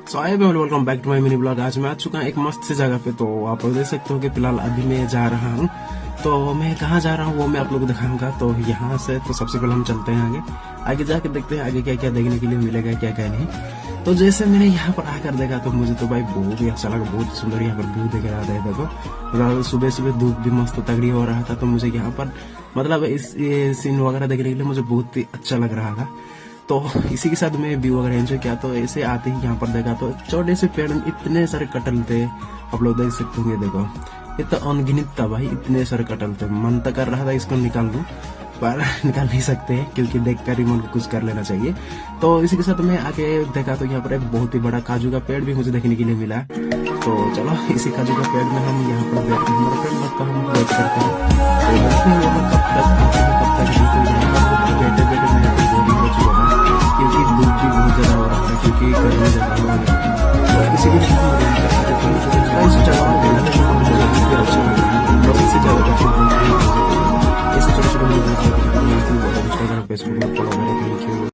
So I welcome back to my mini blog. आज मैं आ चुका हूँ एक मस्त सी जगह पे। तो आप लोग देख सकते हो कि फिलहाल अभी मैं जा रहा हूँ। तो मैं कहाँ जा रहा हूँ वो मैं आप लोग को दिखाऊंगा। तो यहाँ से तो सबसे पहले हम चलते हैं आगे आगे जाके देखते हैं आगे क्या क्या देखने के लिए मिलेगा क्या क्या नहीं। तो जैसे मैंने यहाँ पर आकर देखा तो मुझे तो भाई बहुत ही अच्छा लगा, बहुत सुंदर यहाँ पर व्यू दिख रहा था। देखो सुबह सुबह धूप भी मस्त तगड़ी हो रहा था तो मुझे यहाँ पर मतलब इस सीन वगैरह देखने के लिए मुझे बहुत ही अच्छा लग रहा था। तो इसी के साथ मैं व्यू वगैरह एंजॉय किया। तो ऐसे आते ही यहाँ पर देखा तो छोटे से पेड़ इतने सारे कटल थे, आप लोग देख सकते होंगे। देखो ये तो अनगिनत था भाई, इतने सारे कटल थे। मन तो कर रहा था इसको निकाल दूं पर निकाल नहीं सकते हैं क्योंकि देख कर ही मन को कुछ कर लेना चाहिए। तो इसी के साथ मैं आके देखा तो यहाँ पर एक बहुत ही बड़ा काजू का पेड़ भी मुझे देखने के लिए मिला। तो चलो इसी काजू का पेड़ में हम यहाँ पर बैठते हैं, हमारा फ्रेंड लोग का हम वेट करते हैं। तो देखते हैं वो लोग कब तक आते हैं कब तक नहीं। तो यहाँ पर बैठे बैठे मैं यहाँ पर बोरिंग हो चुका था क्योंकि धूप भी बहुत ज्यादा हो रहा था क्योंकि गर्मी ज्यादा हो रही है। तो इसी के लिए अच्छा लगा ऐसे छोटे छोटे इंस्टाग्राम फेसबुक